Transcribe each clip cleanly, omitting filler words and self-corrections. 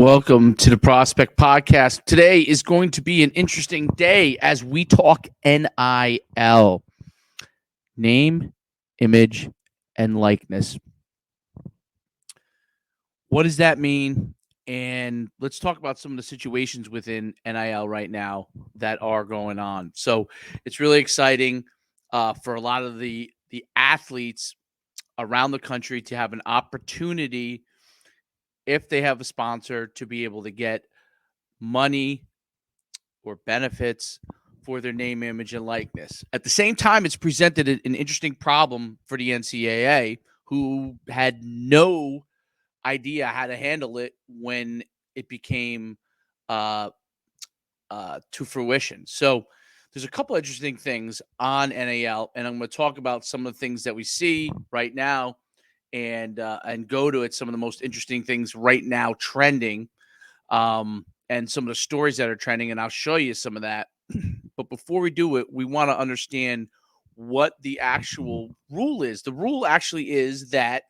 Welcome to the Prospect Podcast. Today is going to be an interesting day as we talk NIL. Name, image, and likeness. What does that mean? And let's talk about some of the situations within NIL right now that are going on. So it's really exciting for a lot of the athletes around the country to have an opportunity, if they have a sponsor, to be able to get money or benefits for their name, image, and likeness. At the same time, it's presented an interesting problem for the NCAA, who had no idea how to handle it when it became to fruition. So there's a couple interesting things on NIL, and I'm going to talk about some of the things that we see right now and go to it, some of the most interesting things right now trending. And some of the stories that are trending, and I'll show you some of that. But before we do it, we want to understand what the actual rule is. The rule actually is that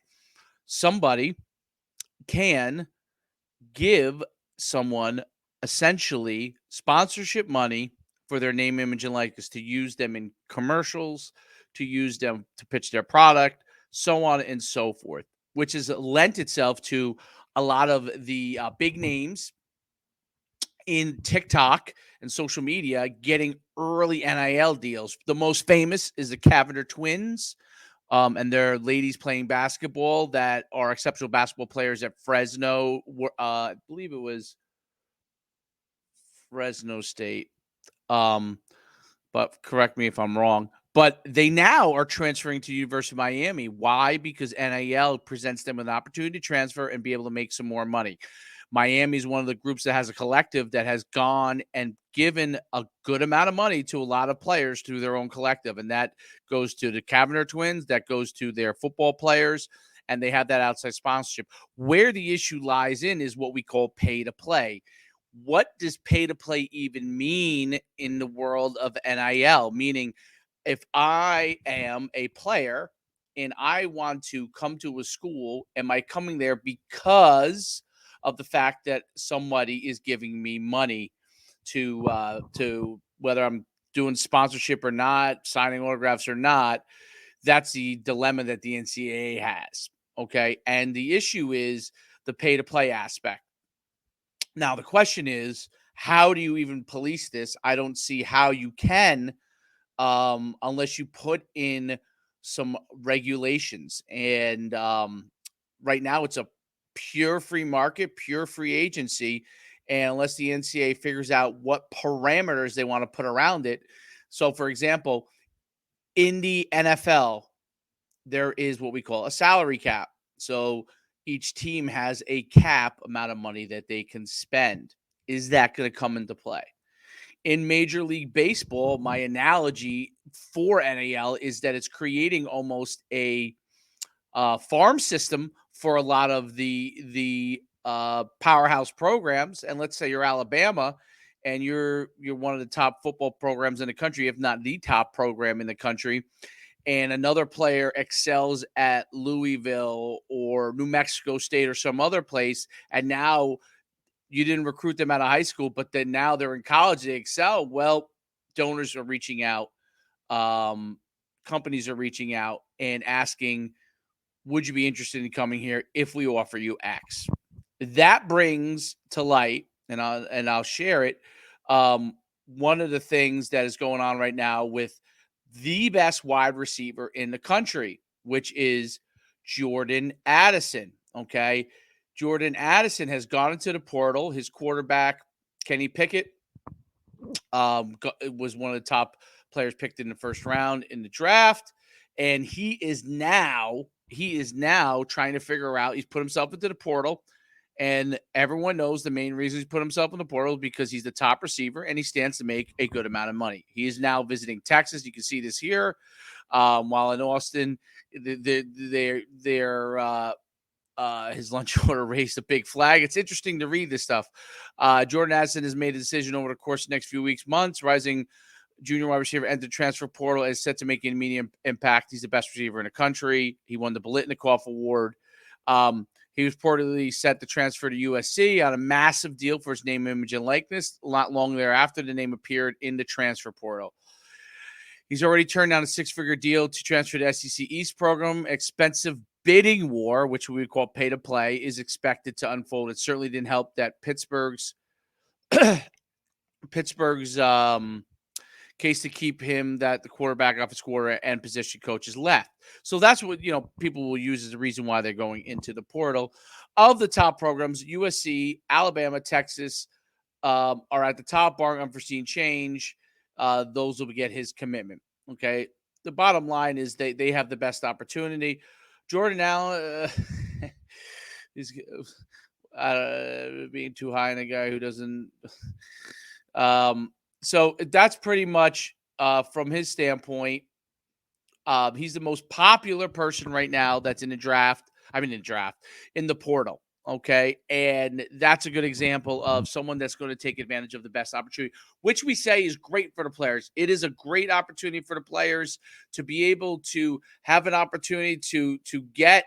somebody can give someone essentially sponsorship money for their name, image, and likeness, to use them in commercials, to use them to pitch their product, so on and so forth, which has lent itself to a lot of the big names in TikTok and social media getting early NIL deals. The most famous is the Cavender twins, and they're ladies playing basketball that are exceptional basketball players at Fresno. I believe it was Fresno State, but correct me if I'm wrong. But they now are transferring to University of Miami. Why? Because NIL presents them with an opportunity to transfer and be able to make some more money. Miami is one of the groups that has a collective that has gone and given a good amount of money to a lot of players through their own collective. And that goes to the Cavender twins, that goes to their football players, and they have that outside sponsorship. Where the issue lies in is what we call pay to play. What does pay to play even mean in the world of NIL? Meaning, if I am a player and I want to come to a school, am I coming there because of the fact that somebody is giving me money to whether I'm doing sponsorship or not, signing autographs or not? That's the dilemma that the NCAA has. Okay. And the issue is the pay to play aspect. Now, the question is, how do you even police this? I don't see how you can, unless you put in some regulations. And right now it's a pure free market, pure free agency. And unless the NCAA figures out what parameters they want to put around it. So, for example, in the NFL, there is what we call a salary cap. So each team has a cap amount of money that they can spend. Is that going to come into play? In Major League Baseball, my analogy for NIL is that it's creating almost a farm system for a lot of the powerhouse programs. And let's say you're Alabama and you're one of the top football programs in the country, if not the top program in the country, and another player excels at Louisville or New Mexico State or some other place, and now you didn't recruit them out of high school, but then now they're in college, they excel. Well, donors are reaching out. Companies are reaching out and asking, would you be interested in coming here if we offer you X? That brings to light, and I'll share it, one of the things that is going on right now with the best wide receiver in the country, which is Jordan Addison. Okay. Jordan Addison has gone into the portal. His quarterback, Kenny Pickett, was one of the top players picked in the first round in the draft. And he is now trying to figure out, he's put himself into the portal. And everyone knows the main reason he's put himself in the portal is because he's the top receiver and he stands to make a good amount of money. He is now visiting Texas. You can see this here. While in Austin, his lunch order raised a big flag. It's interesting to read this stuff. Jordan Addison has made a decision over the course of the next few weeks, months. Rising junior wide receiver entered transfer portal, is set to make an immediate impact. He's the best receiver in the country. He won the Biletnikoff Award. He was reportedly set to transfer to USC on a massive deal for his name, image, and likeness. Not long thereafter, the name appeared in the transfer portal. He's already turned down a six-figure deal to transfer to SEC East program. Expensive bidding war, which we would call pay to play, is expected to unfold. It certainly didn't help that Pittsburgh's case to keep him, that the quarterback, offensive coordinator, and position coaches left. So that's what people will use as the reason why they're going into the portal. Of the top programs, USC, Alabama, Texas are at the top, barring unforeseen change. Those will get his commitment. Okay. The bottom line is they have the best opportunity. Jordan Allen is being too high on a guy who doesn't. So that's pretty much from his standpoint. He's the most popular person right now that's in the draft. In the portal. Okay. And that's a good example of someone that's going to take advantage of the best opportunity, which we say is great for the players. It is a great opportunity for the players to be able to have an opportunity to get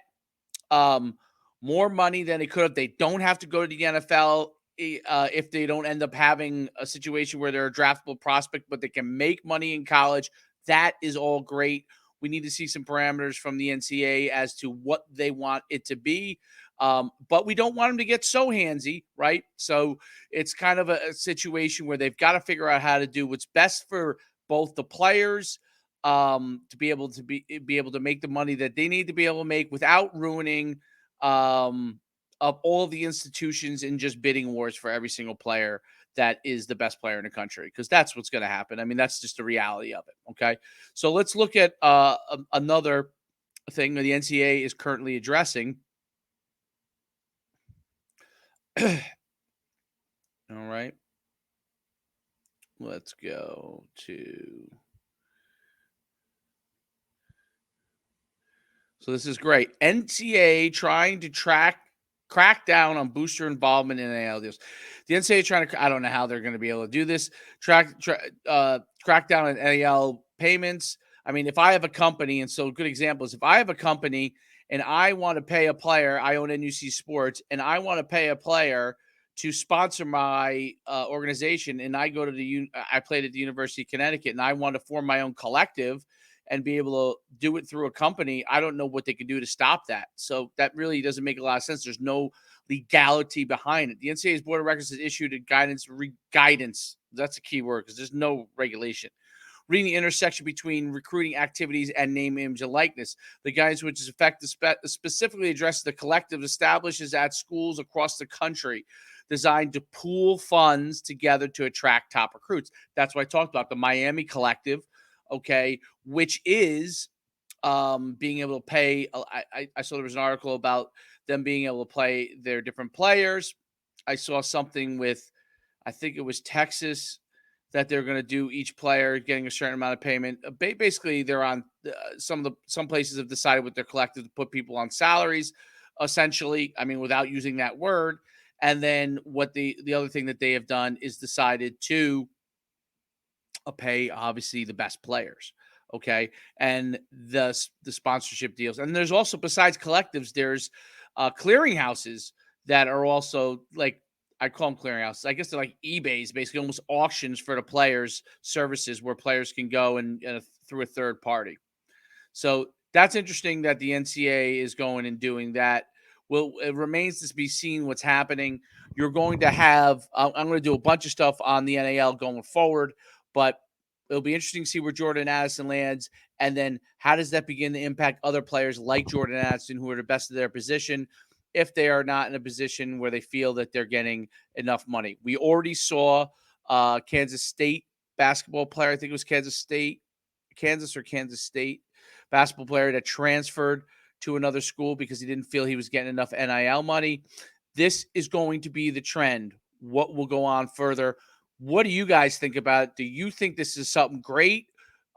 more money than they could have. They don't have to go to the NFL if they don't end up having a situation where they're a draftable prospect, but they can make money in college. That is all great. We need to see some parameters from the NCAA as to what they want it to be. But we don't want them to get so handsy, right? So it's kind of a situation where they've got to figure out how to do what's best for both the players to be able to make the money that they need to be able to make without ruining of all of the institutions in just bidding wars for every single player that is the best player in the country, because that's what's going to happen. I mean, that's just the reality of it. Okay. So let's look at another thing that the NCAA is currently addressing. All right. Let's go to. So this is great. NCAA trying to crack down on booster involvement in NIL deals. The NCAA trying to, I don't know how they're going to be able to do this. Crack down on NIL payments. I mean, if I have a company, and so a good example is if I have a company and I want to pay a player, I own NUC Sports, and I want to pay a player to sponsor my organization, and I go to I played at the University of Connecticut, and I want to form my own collective and be able to do it through a company, I don't know what they can do to stop that. So that really doesn't make a lot of sense. There's no legality behind it. The NCAA's Board of Records has issued a guidance. That's a key word because there's no regulation. Reading the intersection between recruiting activities and name, image, and likeness. The guidance, which is effective, specifically addresses the collective establishes at schools across the country designed to pool funds together to attract top recruits. That's what I talked about, the Miami Collective, okay, which is being able to pay. I saw there was an article about them being able to play their different players. I saw something with, I think it was Texas, that they're going to do each player getting a certain amount of payment. Basically, they're on some places have decided with their collective to put people on salaries, essentially. I mean, without using that word. And then what the other thing that they have done is decided to pay obviously the best players. Okay. And the sponsorship deals. And there's also, besides collectives, there's clearinghouses that are also like, I call them clearinghouses. I guess they're like eBays, basically almost auctions for the players' services where players can go and through a third party. So that's interesting that the NCAA is going and doing that. Well, it remains to be seen what's happening. You're going to have, I'm going to do a bunch of stuff on the NIL going forward, but it'll be interesting to see where Jordan Addison lands. And then how does that begin to impact other players like Jordan Addison, who are the best of their position, if they are not in a position where they feel that they're getting enough money. We already saw Kansas State basketball player, I think it was Kansas State basketball player that transferred to another school because he didn't feel he was getting enough NIL money. This is going to be the trend. What will go on further? What do you guys think about it? Do you think this is something great?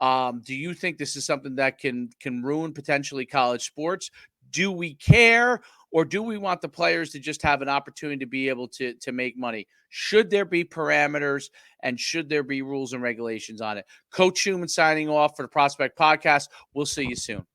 Do you think this is something that can ruin potentially college sports? Do we care, or do we want the players to just have an opportunity to be able to make money? Should there be parameters, and should there be rules and regulations on it? Coach Schuman signing off for the Prospect Podcast. We'll see you soon.